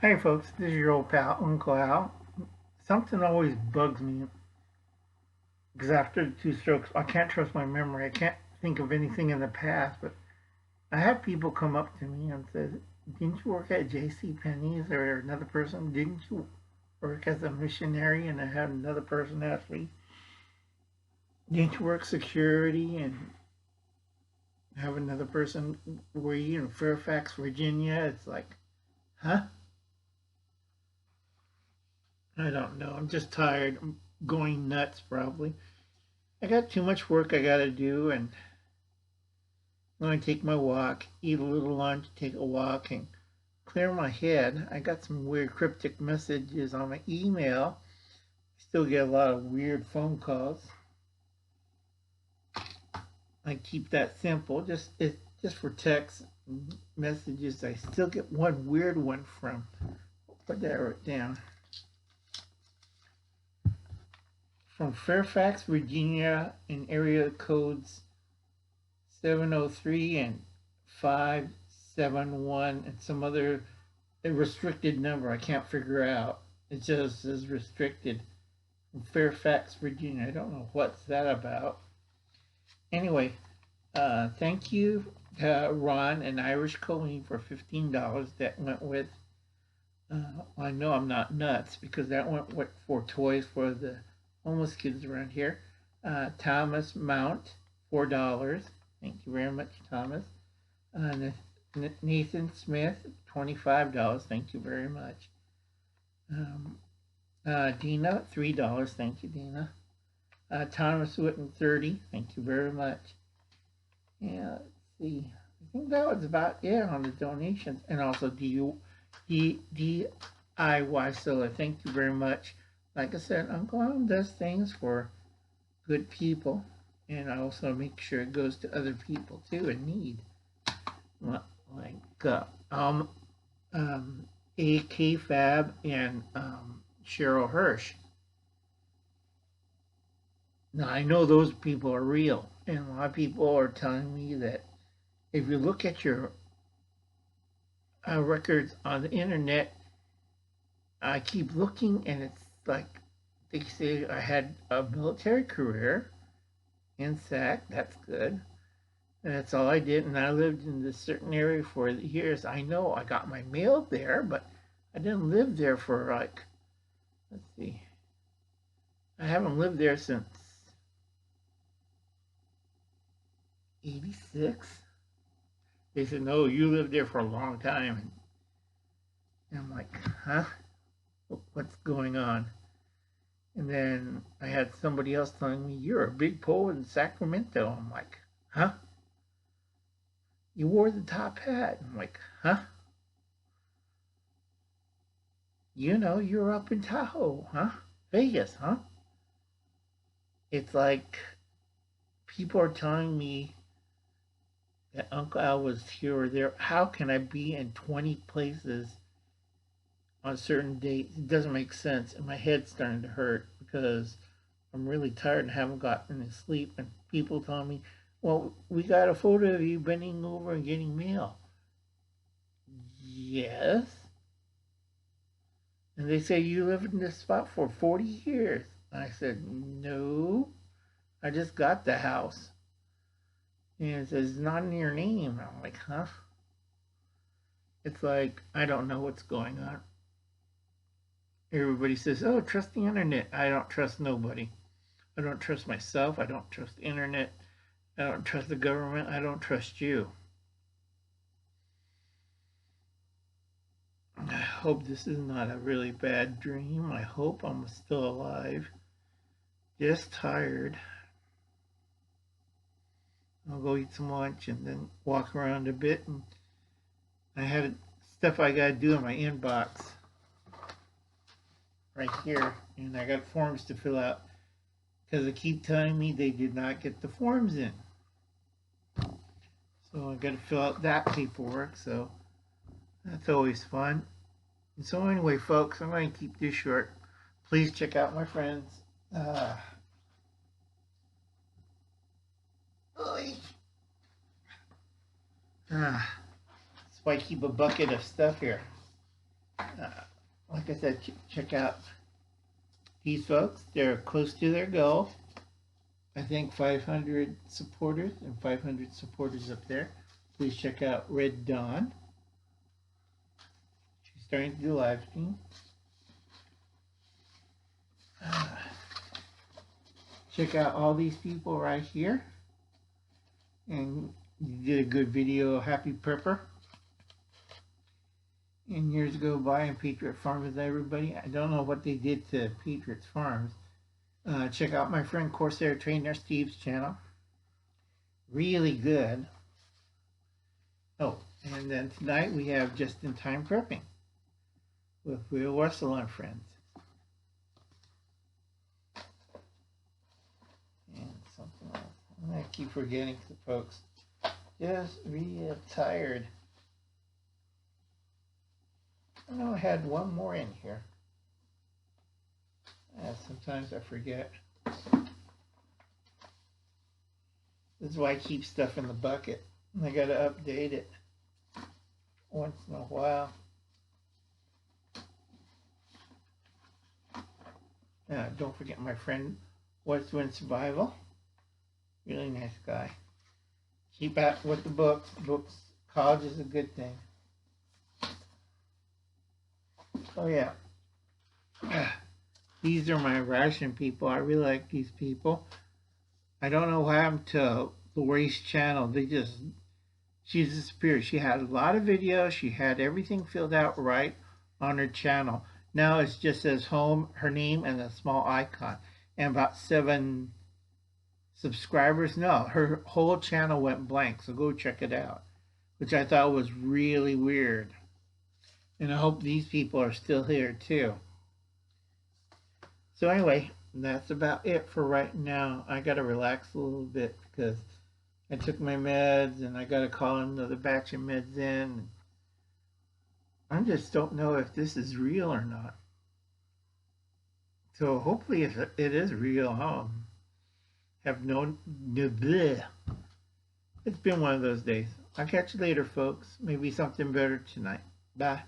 Hey folks, this is your old pal, Uncle Al. Something always bugs me because after the two strokes, I can't trust my memory. I can't think of anything in the past, but I have people come up to me and say, didn't you work at J.C. Penney's? Or another person, didn't you work as a missionary? And I had another person ask me, didn't you work security? And have another person, were you in Fairfax, Virginia? It's like, huh? I don't know. I'm just tired. I'm going nuts probably. I got too much work I gotta do, and I'm gonna take my walk, eat a little lunch, take a walk, and clear my head. I got some weird cryptic messages on my email. Still get a lot of weird phone calls. I keep that simple, just for text messages. I still get one weird one from. Put that down. From Fairfax, Virginia, in area codes 703 and 571 and some other restricted number I can't figure out. It just says restricted from Fairfax, Virginia. I don't know what's that about. Anyway, thank you Ron and Irish Colleen for $15 that went with. I know I'm not nuts because that went for toys for the homeless kids around here. Thomas Mount, $4. Thank you very much, Thomas. Nathan Smith, $25. Thank you very much. Dina, $3. Thank you, Dina. Thomas Witten, 30. Thank you very much. Yeah, let's see. I think that was about it on the donations. And also DIY Solar. Thank you very much. Like I said, Uncle Adam does things for good people. And I also make sure it goes to other people too in need. Like A.Kayfabe and Cheryl Hirsch. Now I know those people are real, and a lot of people are telling me that if you look at your records on the internet, I keep looking, and it's like they say I had a military career in SAC. That's good. And that's all I did, and I lived in this certain area for years. I know I got my mail there, but I didn't live there for like, let's see, I haven't lived there since 86. They said, no, you lived there for a long time. And I'm like, huh? What's going on? And then I had somebody else telling me, you're a big poet in Sacramento. I'm like, huh? You wore the top hat. I'm like, huh? You know, you're up in Tahoe, huh? Vegas, huh? It's like people are telling me that Uncle Al was here or there. How can I be in 20 places on certain dates? It doesn't make sense. And my head's starting to hurt because I'm really tired and haven't gotten any sleep. And people tell me, well, we got a photo of you bending over and getting mail. Yes. And they say you lived in this spot for 40 years. I said, no, I just got the house. And it says, it's not in your name. I'm like, huh? It's like, I don't know what's going on. Everybody says, oh, trust the internet. I don't trust nobody. I don't trust myself. I don't trust the internet. I don't trust the government. I don't trust you. I hope this is not a really bad dream. I hope I'm still alive. Just tired. I'll go eat some lunch and then walk around a bit. And I had stuff I got to do in my inbox right here. And I got forms to fill out because they keep telling me they did not get the forms in. So I got to fill out that paperwork. So that's always fun. And so anyway, folks, I'm going to keep this short. Please check out my friends. That's why I keep a bucket of stuff here. Like I said, check out these folks. They're close to their goal. I think 500 supporters and 500 supporters up there. Please check out Red Dawn. She's starting to do live stream. Check out all these people right here. And you did a good video, Happy Prepper. And years go by in Patriot Farm with everybody. I don't know what they did to Patriot's Farms. Check out my friend Corsair Trainer Steve's channel. Really good. Oh, and then tonight we have Just in Time Prepping with Will Russell and friends. And something else. I'm going to keep forgetting the folks. Just real tired. I know I had one more in here. Sometimes I forget. This is why I keep stuff in the bucket. I gotta update it once in a while. Don't forget my friend What's Doing Survival. Really nice guy. Keep up with the books. Books, college is a good thing. Oh yeah. These are my ration people. I really like these people. I don't know what happened to Lori's channel. She disappeared. She had a lot of videos. She had everything filled out right on her channel. Now it just says home, her name, and a small icon. And about 7 subscribers. No, her whole channel went blank. So go check it out. Which I thought was really weird. And I hope these people are still here too. So anyway, that's about it for right now. I got to relax a little bit because I took my meds and I got to call another batch of meds in. I just don't know if this is real or not. So hopefully if it is real, I'll have no bleh. It's been one of those days. I'll catch you later, folks. Maybe something better tonight. Bye.